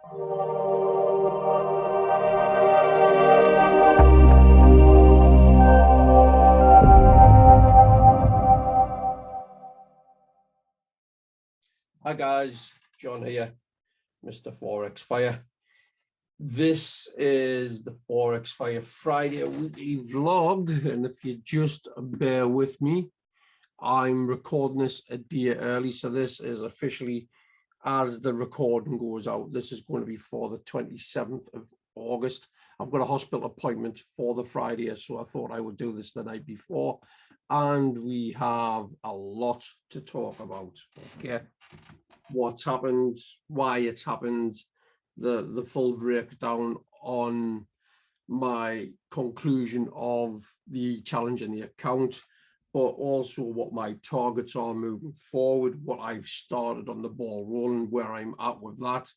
Hi guys, John here, Mr. Forex Fire. This is the Forex Fire Friday weekly vlog, and if you just bear with me, I'm recording this a day early, so this is officially, as the recording goes out, this is going to be for the 27th of August. I've got a hospital appointment for the Friday, so I thought I would do this the night before, and we have a lot to talk about. Okay, what's happened, why it's happened, the full breakdown on my conclusion of the challenge in the account, but also what my targets are moving forward, what I've started on the ball rolling, where I'm at with that.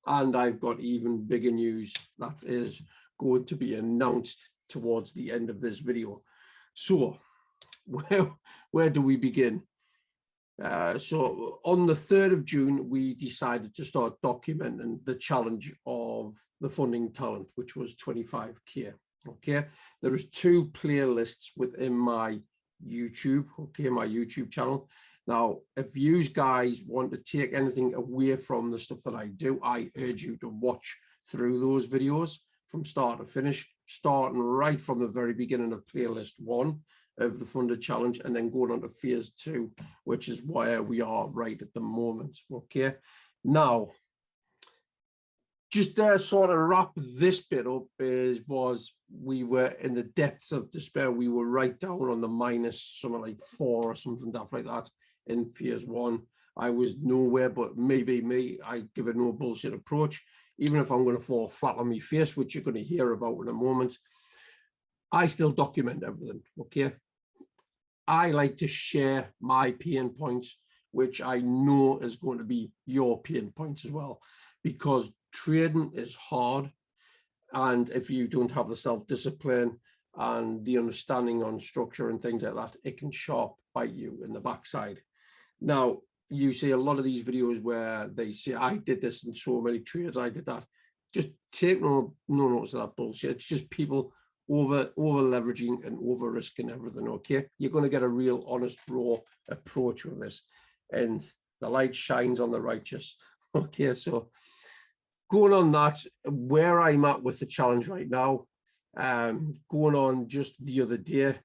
And I've got even bigger news that is going to be announced towards the end of this video. So where do we begin? So on the 3rd of June, we decided to start documenting the challenge of the funding talent, which was 25k. Okay, there is 2 playlists within my YouTube, okay, my YouTube channel. Now, if you guys want to take anything away from the stuff that I do, I urge you to watch through those videos from start to finish, starting right from the very beginning of playlist 1 of the funded challenge, and then going on to phase 2, which is where we are right at the moment. Okay, now just to sort of wrap this bit up, we were in the depths of despair. We were right down on the minus something like 4 or something like that in phase 1. I was nowhere, but maybe me, I give a no bullshit approach. Even if I'm going to fall flat on my face, which you're going to hear about in a moment, I still document everything. Okay, I like to share my pain points, which I know is going to be your pain points as well, because trading is hard, and if you don't have the self-discipline and the understanding on structure and things like that, it can sharp bite you in the backside. Now, you see a lot of these videos where they say, I did this in so many trades, I did that. Just take no notice of that bullshit. It's just people over leveraging and over risking everything. Okay, you're going to get a real honest raw approach with this, and the light shines on the righteous. Okay, so going on that, where I'm at with the challenge right now, going on just the other day,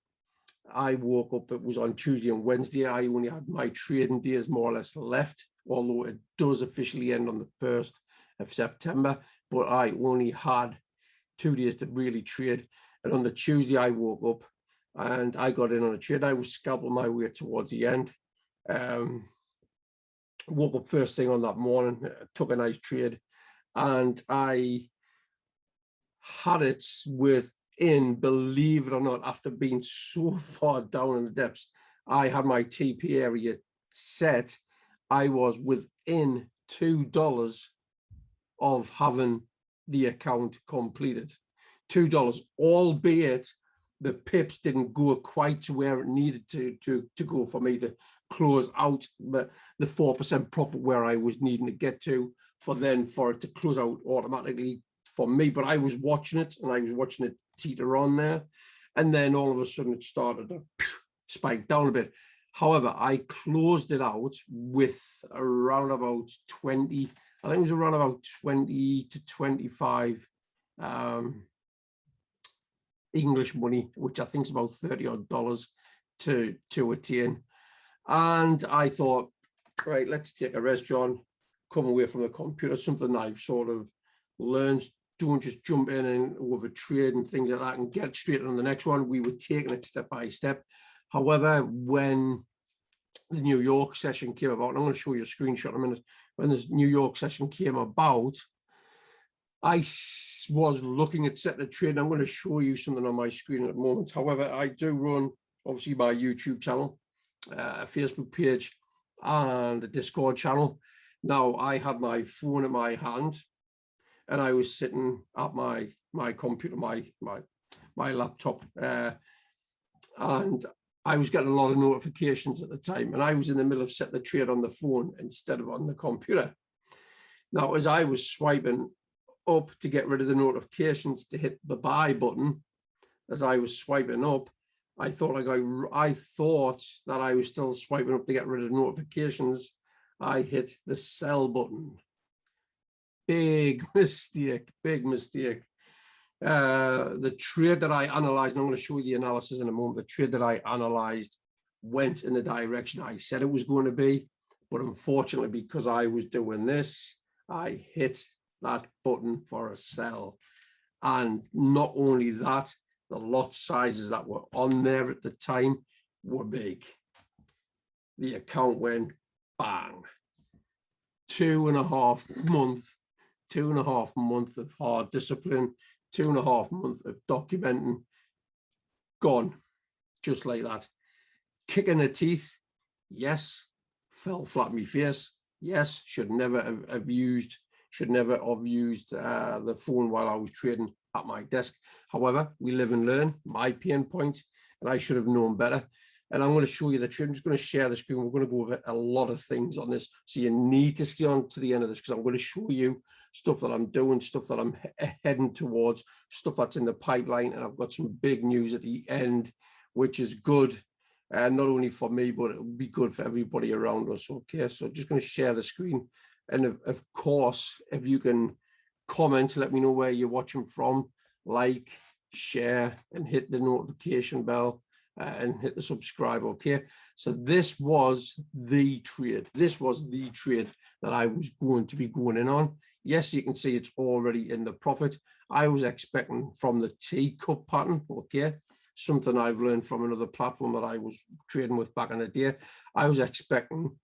I woke up, it was on Tuesday and Wednesday. I only had my trading days more or less left, although it does officially end on the 1st of September, but I only had 2 days to really trade. And on the Tuesday, I woke up and I got in on a trade. I was scalping my way towards the end. Woke up first thing on that morning, took a nice trade, and I had it within, believe it or not, after being so far down in the depths, I had my TP area set. I was within $2 of having the account completed. $2, albeit the pips didn't go quite to where it needed to go for me to close out the 4% profit where I was needing to get to, for it to close out automatically for me. But I was watching it, and I was watching it teeter on there, and then all of a sudden it started to spike down a bit. However, I closed it out with around about 20, I think it was around about 20 to 25 English money, which I think is about $30 odd to attain. And I thought, right, let's take a rest, John, come away from the computer, something I've sort of learned. Don't just jump in and over trade and things like that and get straight on the next one. We were taking it step by step. However, when the New York session came about, and I'm going to show you a screenshot in a minute, when this New York session came about, I was looking at setting a trade. I'm going to show you something on my screen at the moment. However, I do run, obviously, my YouTube channel, a Facebook page, and a Discord channel. Now, I had my phone in my hand, and I was sitting at my computer, my laptop, and I was getting a lot of notifications at the time, and I was in the middle of setting the trade on the phone instead of on the computer. Now, as I was swiping up to get rid of the notifications to hit the buy button, as I was swiping up, I thought that I was still swiping up to get rid of notifications. I hit the sell button. Big mistake, big mistake. The trade that I analyzed, and I'm going to show you the analysis in a moment, the trade that I analyzed went in the direction I said it was going to be. But unfortunately, because I was doing this, I hit that button for a sell. And not only that, the lot sizes that were on there at the time were big. The account went bang. 2.5 months of hard discipline, 2.5 months of documenting, gone just like that. Kick in the teeth, yes. Fell flat on my face, yes. Should never have used the phone while I was trading at my desk. However, we live and learn. My pain point, and I should have known better. And I'm going to show you the trade. I'm just going to share the screen. We're going to go over a lot of things on this, so you need to stay on to the end of this, because I'm going to show you stuff that I'm doing, stuff that I'm heading towards, stuff that's in the pipeline, and I've got some big news at the end, which is good, not only for me, but it will be good for everybody around us. Okay, so just going to share the screen, and of course, if you can comment, let me know where you're watching from, like, share, and hit the notification bell. And hit the subscribe. Okay, so this was the trade. This was the trade that I was going to be going in on. Yes, you can see it's already in the profit. I was expecting from the teacup pattern, okay, something I've learned from another platform that I was trading with back in the day. I was expecting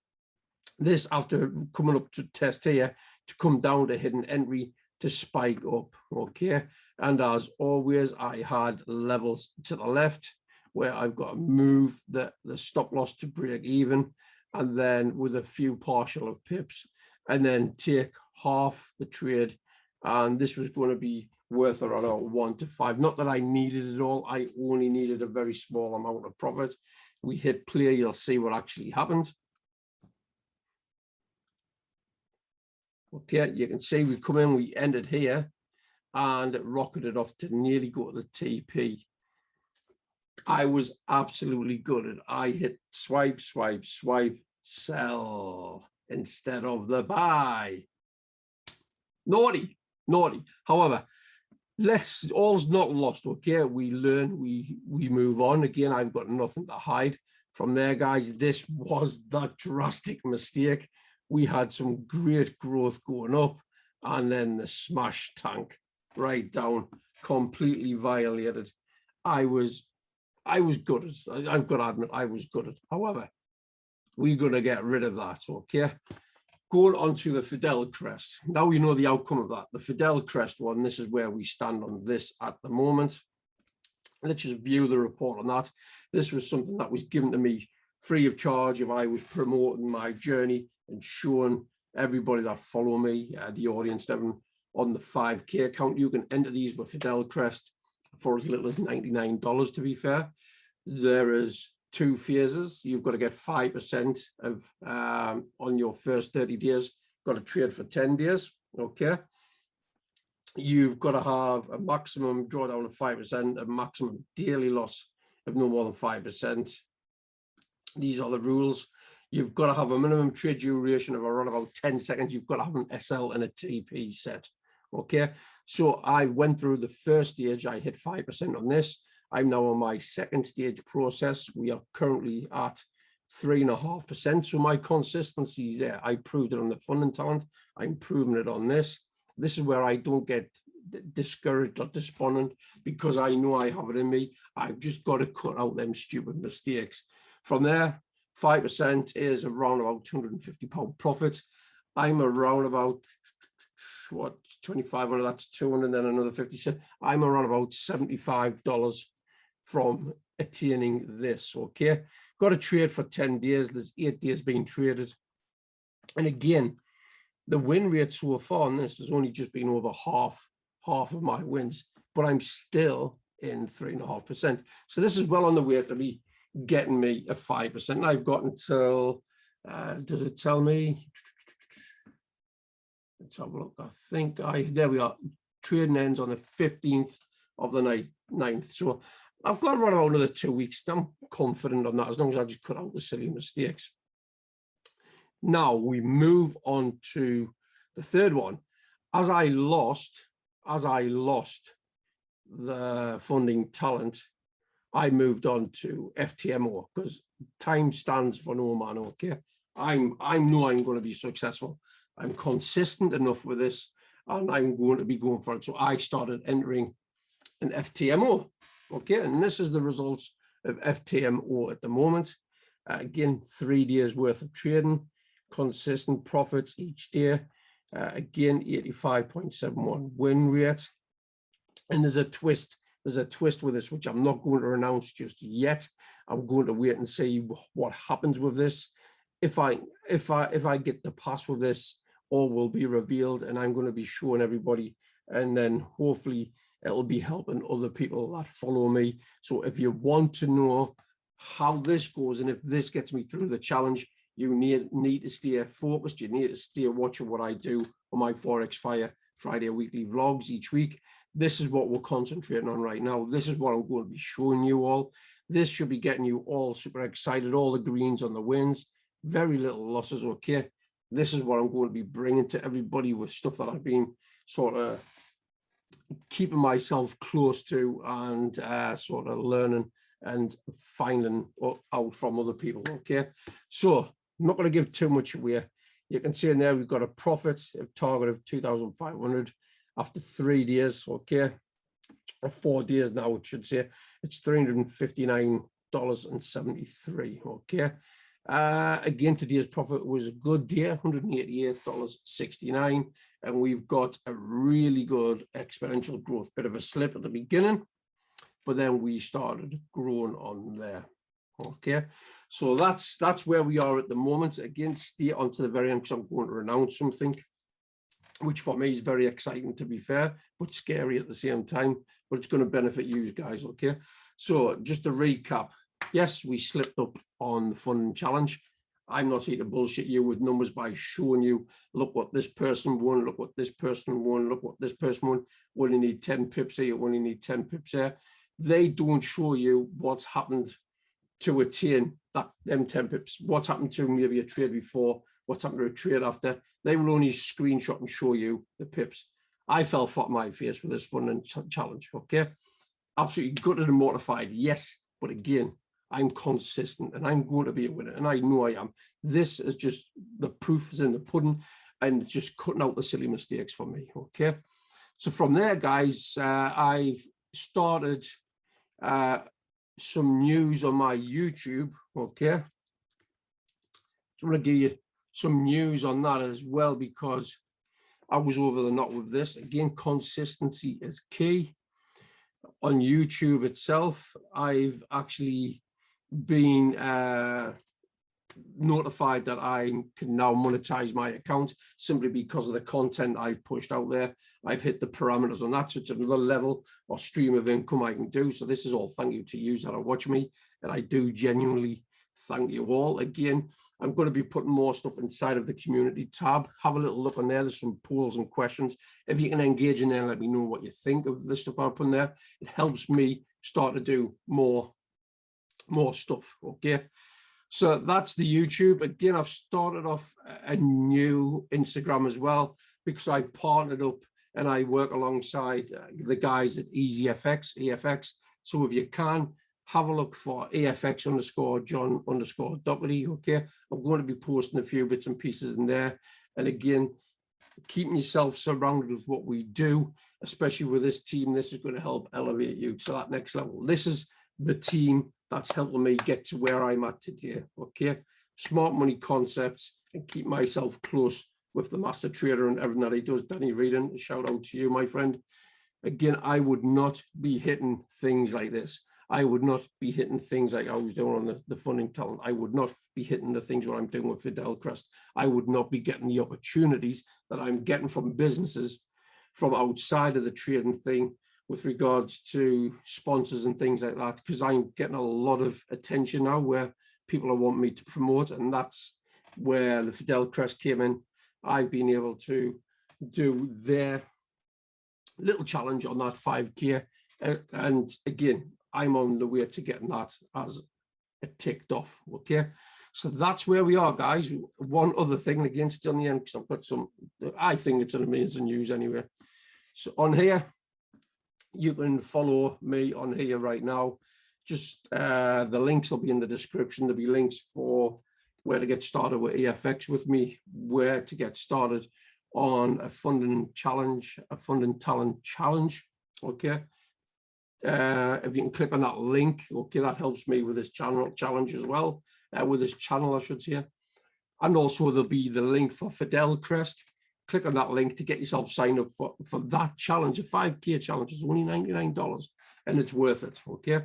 this, after coming up to test here, to come down to hidden entry to spike up, okay. And as always, I had levels to the left, where I've got to move the stop loss to break even, and then with a few partial of pips, and then take half the trade. And this was going to be worth around 1 to 5. Not that I needed it all. I only needed a very small amount of profit. We hit play. You'll see what actually happened. Okay, you can see we come in, we ended here, and it rocketed off to nearly go to the TP. I was absolutely gutted. I hit swipe, swipe, swipe, sell instead of the buy. Naughty, naughty. However, all's not lost, okay? We learn, we move on. Again, I've got nothing to hide from there, guys. This was the drastic mistake. We had some great growth going up, and then the smash tank right down, completely violated. I was gutted. I've got to admit, I was gutted. However, we're going to get rid of that, okay? Going on to the Fidel Crest. Now we know the outcome of that. The Fidel Crest one, this is where we stand on this at the moment. Let's just view the report on that. This was something that was given to me free of charge if I was promoting my journey and showing everybody that follow me, the audience, everyone, on the 5K account. You can enter these with Fidel Crest for as little as $99, to be fair. There is 2 phases. You've got to get 5% of on your first 30 days. Got to trade for 10 days, okay? You've got to have a maximum drawdown of 5%, a maximum daily loss of no more than 5%. These are the rules. You've got to have a minimum trade duration of around about 10 seconds. You've got to have an SL and a TP set, okay? So I went through the first stage. I hit 5% on this. I'm now on my second stage process. We are currently at 3.5%. So my consistency is there. I proved it on the funding talent. I'm proving it on this. This is where I don't get discouraged or despondent, because I know I have it in me. I've just got to cut out them stupid mistakes. From there, 5% is around about £250 profit. I'm around about, what, 2500, that's 200, then another 50 cents. I'm around about $75 from attaining this, okay? Got to trade for 10 days. There's 8 days being traded. And again, the win rate so far on this has only just been over half of my wins, but I'm still in 3.5%. So this is well on the way to be getting me a 5%. And I've got until, does it tell me? let's have a look. I think there we are. Trading ends on the 15th of the 9th. So I've got around about another 2 weeks. I'm confident on that, as long as I just cut out the silly mistakes. Now we move on to the third one. As I lost the funding talent, I moved on to FTMO, because time stands for no man. Okay, I know I'm going to be successful. I'm consistent enough with this, and I'm going to be going for it. So I started entering an FTMO. Okay, and this is the results of FTMO at the moment. Again, 3 days worth of trading, consistent profits each day. Again, 85.71 win rate. And there's a twist with this, which I'm not going to announce just yet. I'm going to wait and see what happens with this. If I get the pass with this, all will be revealed, and I'm going to be showing everybody, and then hopefully it'll be helping other people that follow me. So if you want to know how this goes, and if this gets me through the challenge, you need to stay focused. You need to stay watching what I do on my Forex Fire Friday weekly vlogs each week. This is what we're concentrating on right now. This is what I'm going to be showing you all. This should be getting you all super excited. All the greens on the wins, very little losses. Okay, this is what I'm going to be bringing to everybody, with stuff that I've been sort of keeping myself close to, and sort of learning and finding out from other people. Okay, so I'm not going to give too much away. You can see in there we've got a profit of target of 2,500 after 3 days. Okay, or 4 days now, it should say. It's $359.73. Okay, again, today's profit was a good day, $188.69, and we've got a really good exponential growth. Bit of a slip at the beginning, but then we started growing on there. Okay, so that's where we are at the moment. Again, stay on to the very end, because I'm going to announce something which for me is very exciting, to be fair, but scary at the same time, but it's going to benefit you guys. Okay, so just to recap, yes, we slipped up on the funding challenge. I'm not here to bullshit you with numbers by showing you, look what this person won, look what this person won, look what this person won. We only need 10 pips here, we only need 10 pips there. They don't show you what's happened to attain that them 10 pips, what's happened to maybe a trade before, what's happened to a trade after. They will only screenshot and show you the pips. I fell flat on my face with this funding challenge. Okay, absolutely gutted and mortified, yes, but again, I'm consistent and I'm going to be a winner, and I know I am. This is just, the proof is in the pudding, and it's just cutting out the silly mistakes for me. Okay, so from there, guys, I've started some news on my YouTube. Okay, so I'm going to give you some news on that as well, because I was over the knot with this. Again, consistency is key. On YouTube itself, I've actually been notified that I can now monetize my account simply because of the content I've pushed out there. I've hit the parameters on that, so it's another level or stream of income I can do. So this is all thank you to you that are watching me, and I do genuinely thank you all. Again, I'm going to be putting more stuff inside of the community tab. Have a little look on there. There's some polls and questions. If you can engage in there and let me know what you think of the stuff I put in there, it helps me start to do more stuff. Okay, so that's the YouTube. Again, I've started off a new Instagram as well, because I partnered up and I work alongside the guys at EFX. So if you can, have a look for AFX_John_Docherty. Okay, I'm going to be posting a few bits and pieces in there. And again, keeping yourself surrounded with what we do, especially with this team, this is going to help elevate you to that next level. This is the team that's helping me get to where I'm at today. Okay, smart money concepts, and keep myself close with the master trader and everything that he does. Danny Reading, shout out to you, my friend. Again, I would not be hitting things like this. I would not be hitting things like I was doing on the funding talent. I would not be hitting the things what I'm doing with Fidel Crest. I would not be getting the opportunities that I'm getting from businesses from outside of the trading thing with regards to sponsors and things like that, because I'm getting a lot of attention now where people are wanting me to promote, and that's where the Fidel Crest came in. I've been able to do their little challenge on that 5K. And again, I'm on the way to getting that as a ticked off. Okay, so that's where we are, guys. One other thing against on the end, because I've got some, I think it's an amazing news anyway. So on here, you can follow me on here right now. Just the links will be in the description. There'll be links for where to get started with EFX with me, where to get started on a funding challenge, a funding talent challenge. Okay. If you can click on that link, okay, that helps me with this channel challenge as well, with this channel, I should say. And also there'll be the link for Fidel Crest. Click on that link to get yourself signed up for that challenge. A 5K challenge is only $99 and it's worth it, okay?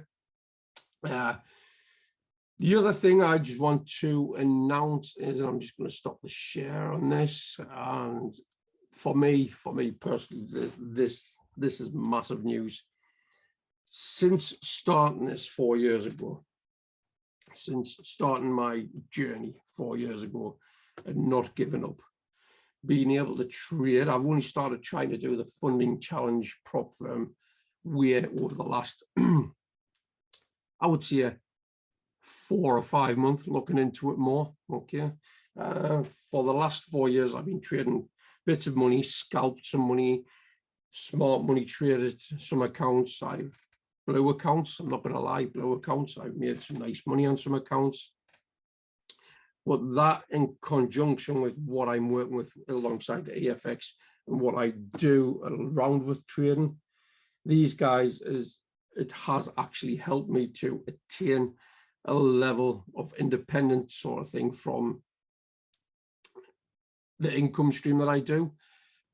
The other thing I just want to announce is, and I'm just going to stop the share on this, and for me personally, this is massive news. Since starting this 4 years ago, since starting my journey 4 years ago and not giving up, being able to trade, I've only started trying to do the funding challenge prop firm way over the last, I would say, 4 or 5 months, looking into it more. Okay, for the last 4 years, I've been trading bits of money, scalped some money, smart money traded some accounts. I've blue accounts, I'm not going to lie, blue accounts. I've made some nice money on some accounts. But that in conjunction with what I'm working with alongside the EFX and what I do around with trading, these guys, it has actually helped me to attain a level of independent sort of thing from the income stream that I do.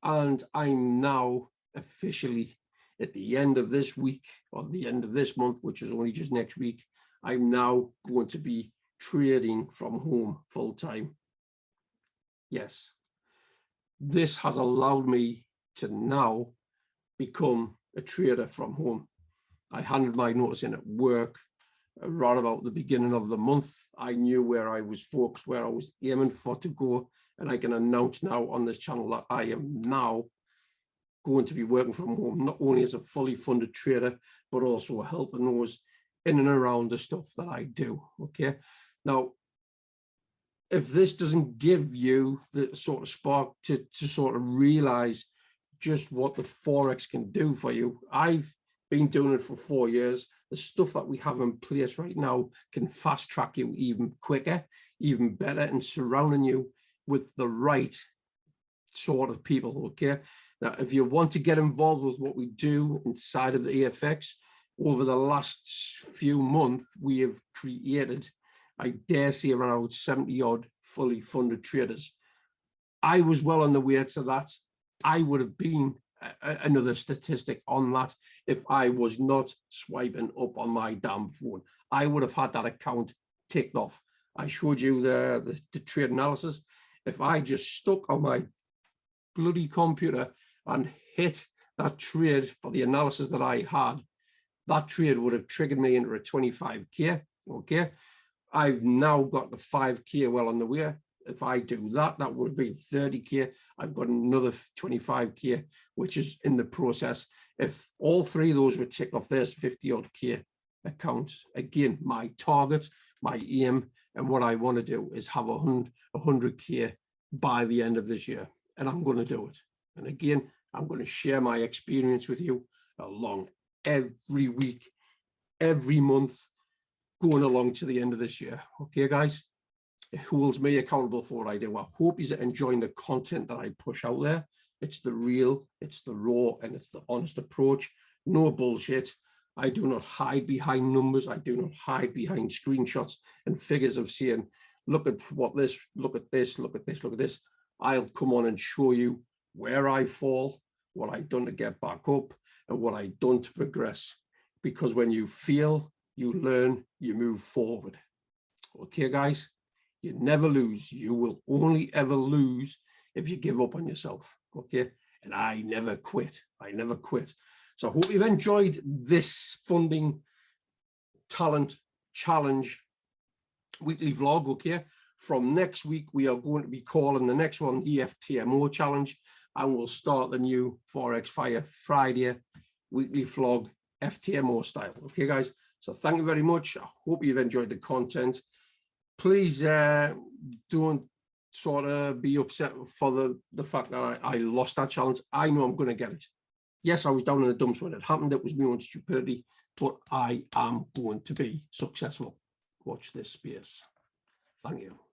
And I'm now officially, at the end of this week or the end of this month, which is only just next week, I'm now going to be trading from home full time. Yes, this has allowed me to now become a trader from home. I handed my notice in at work around about the beginning of the month. I knew where I was focused, where I was aiming for to go, and I can announce now on this channel that I am now going to be working from home, not only as a fully funded trader, but also helping those in and around the stuff that I do. Okay, now if this doesn't give you the sort of spark to sort of realize just what the Forex can do for you, I've been doing it for 4 years. The stuff that we have in place right now can fast track you even quicker, even better, and surrounding you with the right sort of people. Okay, now if you want to get involved with what we do inside of the EFX, over the last few months we have created, I dare say, around 70 odd fully funded traders. I was well on the way to that. I would have been another statistic on that if I was not swiping up on my damn phone. I would have had that account ticked off. I showed you the trade analysis. If I just stuck on my bloody computer and hit that trade for the analysis that I had, that trade would have triggered me into a 25K. Okay, I've now got the 5K well on the way. If I do that, that would have been 30K. I've got another 25K, which is in the process. If all three of those were ticked off, there's 50 odd K accounts. Again, my target, my aim, and what I want to do is have 100K by the end of this year. And I'm going to do it. And again, I'm going to share my experience with you along every week, every month, going along to the end of this year. Okay, guys? It holds me accountable for what I do. I hope you're enjoying the content that I push out there. It's the real, it's the raw, and it's the honest approach. No bullshit. I do not hide behind numbers. I do not hide behind screenshots and figures of saying, look at what this, look at this, look at this, look at this. I'll come on and show you where I fall, what I've done to get back up, and what I've done to progress. Because when you fail, you learn, you move forward. Okay, guys? You never lose. You will only ever lose if you give up on yourself. Okay? And I never quit. I never quit. So I hope you've enjoyed this funding talent challenge weekly vlog. Okay? From next week, we are going to be calling the next one EFTMO challenge. and we'll start the new Forex Fire Friday weekly vlog, FTMO style. Okay, guys. So thank you very much. I hope you've enjoyed the content. Please don't sort of be upset for the fact that I lost that challenge. I know I'm going to get it. Yes, I was down in the dumps when it happened. It was my own stupidity, but I am going to be successful. Watch this space. Thank you.